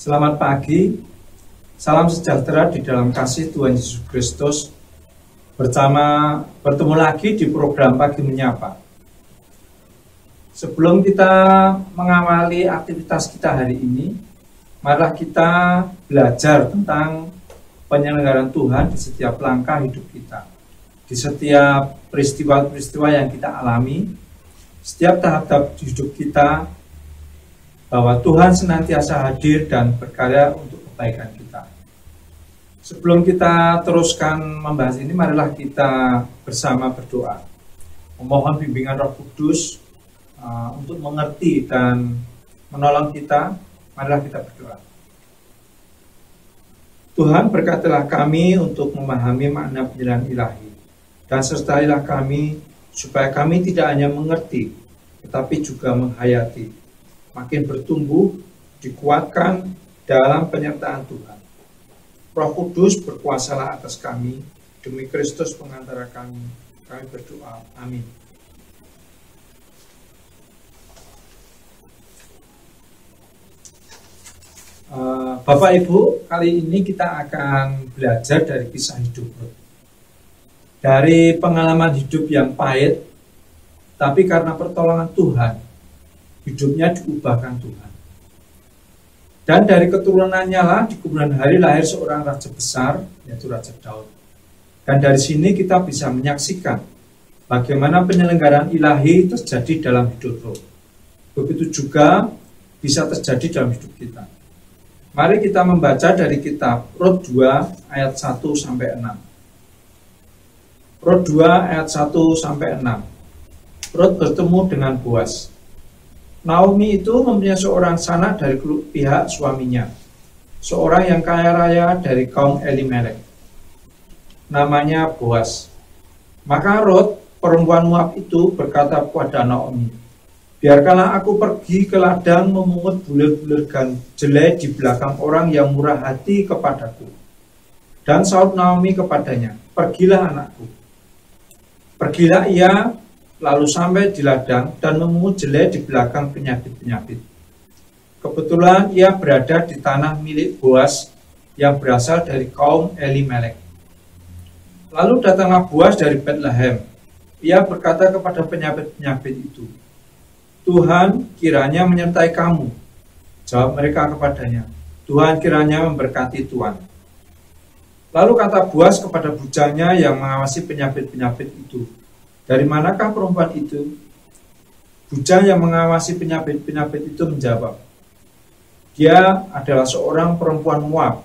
Selamat pagi, salam sejahtera di dalam kasih Tuhan Yesus Kristus. Bertemu lagi di program Pagi Menyapa. Sebelum kita mengawali aktivitas kita hari ini, marilah kita belajar tentang penyelenggaraan Tuhan di setiap langkah hidup kita, di setiap peristiwa-peristiwa yang kita alami, setiap tahap-tahap hidup kita, bahwa Tuhan senantiasa hadir dan berkarya untuk kebaikan kita. Sebelum kita teruskan membahas ini, marilah kita bersama berdoa, memohon bimbingan Roh Kudus untuk mengerti dan menolong kita. Marilah kita berdoa. Tuhan, berkatilah kami untuk memahami makna penjelasan ilahi, dan sertailah kami supaya kami tidak hanya mengerti, tetapi juga menghayati, makin bertumbuh, dikuatkan dalam penyertaan Tuhan. Roh Kudus berkuasalah atas kami, demi Kristus pengantara kami berdoa. Amin. Bapak Ibu, kali ini kita akan belajar dari kisah hidup Rut. Dari pengalaman hidup yang pahit, tapi karena pertolongan Tuhan, hidupnya diubahkan Tuhan. Dan dari keturunannya lah di kemudian hari lahir seorang raja besar, yaitu Raja Daud. Dan dari sini kita bisa menyaksikan bagaimana penyelenggaraan ilahi terjadi dalam hidup Rut. Begitu juga bisa terjadi dalam hidup kita. Mari kita membaca dari kitab Rut 2 ayat 1 sampai 6. Rut 2 ayat 1 sampai 6. Rut bertemu dengan Boas. Naomi itu mempunyai seorang sanak dari pihak suaminya, seorang yang kaya raya dari kaum Elimelek, namanya Boas. Maka Rut, perempuan Moab itu, berkata kepada Naomi, "Biarkanlah aku pergi ke ladang memungut bulir-bulir jelai di belakang orang yang murah hati kepadaku." Dan saud Naomi kepadanya, "Pergilah anakku." Pergilah ia, lalu sampai di ladang dan memungut jelai di belakang penyabit-penyabit. Kebetulan ia berada di tanah milik Boas yang berasal dari kaum Elimelek. Lalu datanglah Boas dari Betlehem. Ia berkata kepada penyabit-penyabit itu, "Tuhan kiranya menyertai kamu." Jawab mereka kepadanya, "Tuhan kiranya memberkati Tuhan." Lalu kata Boas kepada bujangnya yang mengawasi penyabit-penyabit itu, "Dari manakah perempuan itu?" Bujang yang mengawasi penyabit-penyabit itu menjawab, "Dia adalah seorang perempuan Moab.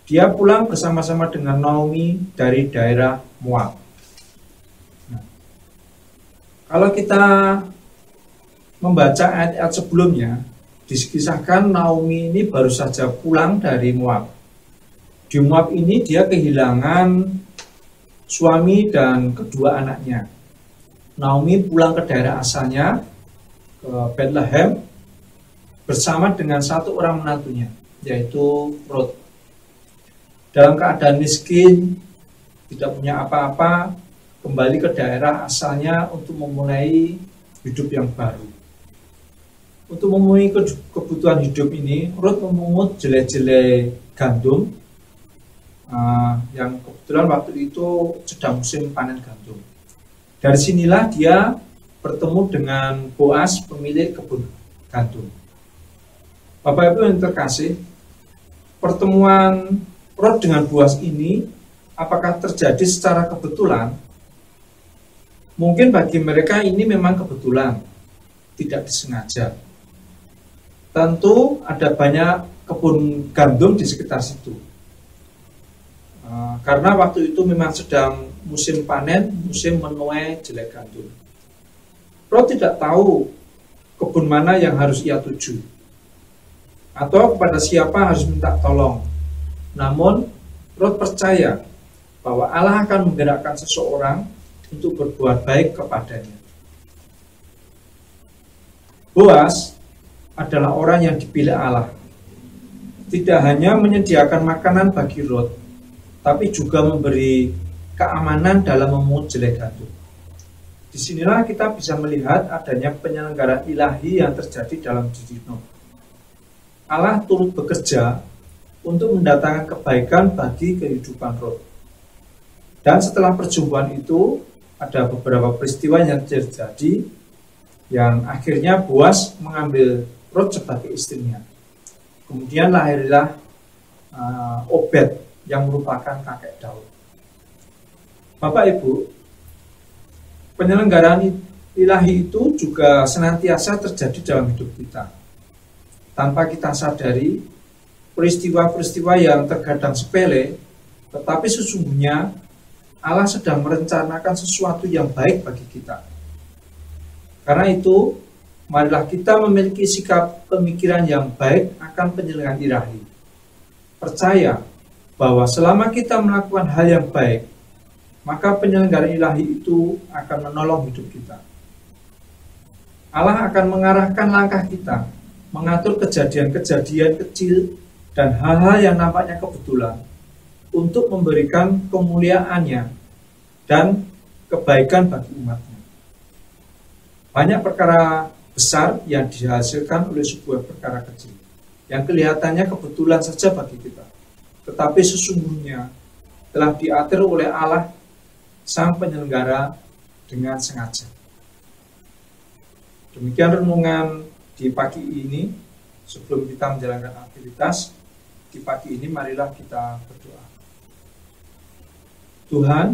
Dia pulang bersama-sama dengan Naomi dari daerah Moab." Nah, kalau kita membaca ayat-ayat sebelumnya, dikisahkan Naomi ini baru saja pulang dari Moab. Di Moab ini dia kehilangan suami dan kedua anaknya. Naomi pulang ke daerah asalnya, ke Bethlehem, bersama dengan satu orang menantunya, yaitu Rut. Dalam keadaan miskin, tidak punya apa-apa, kembali ke daerah asalnya untuk memulai hidup yang baru. Untuk memenuhi kebutuhan hidup ini, Rut memungut jelai-jelai gandum, yang kebetulan waktu itu sedang musim panen gandum. Dari sinilah dia bertemu dengan Boas, pemilik kebun gandum. Bapak Ibu yang terkasih, pertemuan Rut dengan Boas ini apakah terjadi secara kebetulan? Mungkin bagi mereka ini memang kebetulan, tidak disengaja. Tentu ada banyak kebun gandum di sekitar situ. Karena waktu itu memang sedang musim panen, musim menuai jelai gandum. Rut tidak tahu kebun mana yang harus ia tuju, atau kepada siapa harus minta tolong. Namun, Rut percaya bahwa Allah akan menggerakkan seseorang untuk berbuat baik kepadanya. Boas adalah orang yang dipilih Allah. Tidak hanya menyediakan makanan bagi Rut, tapi juga memberi keamanan dalam memungut jelai gandum. Disinilah kita bisa melihat adanya penyelenggaraan ilahi yang terjadi dalam diri Rut. Allah turut bekerja untuk mendatangkan kebaikan bagi kehidupan Ruth. Dan setelah perjumpaan itu, ada beberapa peristiwa yang terjadi yang akhirnya Boas mengambil Ruth sebagai istrinya. Kemudian lahirlah Obed yang merupakan kakek Daud. Bapak Ibu, penyelenggaraan ilahi itu juga senantiasa terjadi dalam hidup kita. Tanpa kita sadari, peristiwa-peristiwa yang terkadang sepele, tetapi sesungguhnya Allah sedang merencanakan sesuatu yang baik bagi kita. Karena itu, marilah kita memiliki sikap pemikiran yang baik akan penyelenggaraan ilahi. Percaya bahwa selama kita melakukan hal yang baik, maka penyelenggaraan ilahi itu akan menolong hidup kita. Allah akan mengarahkan langkah kita, mengatur kejadian-kejadian kecil dan hal-hal yang nampaknya kebetulan untuk memberikan kemuliaannya dan kebaikan bagi umatnya. Banyak perkara besar yang dihasilkan oleh sebuah perkara kecil, yang kelihatannya kebetulan saja bagi kita, tetapi sesungguhnya telah diatur oleh Allah Sang Penyelenggara dengan sengaja. Demikian renungan di pagi ini. Sebelum kita menjalankan aktivitas di pagi ini, marilah kita berdoa. Tuhan,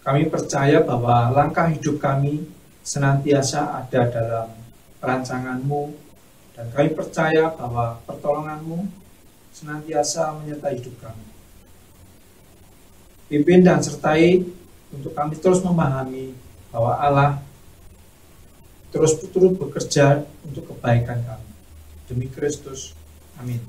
kami percaya bahwa langkah hidup kami senantiasa ada dalam rancangan-Mu, dan kami percaya bahwa pertolongan-Mu senantiasa menyertai hidup kami. Pimpin dan sertai untuk kami terus memahami bahwa Allah terus turut bekerja untuk kebaikan kami. Demi Kristus. Amin.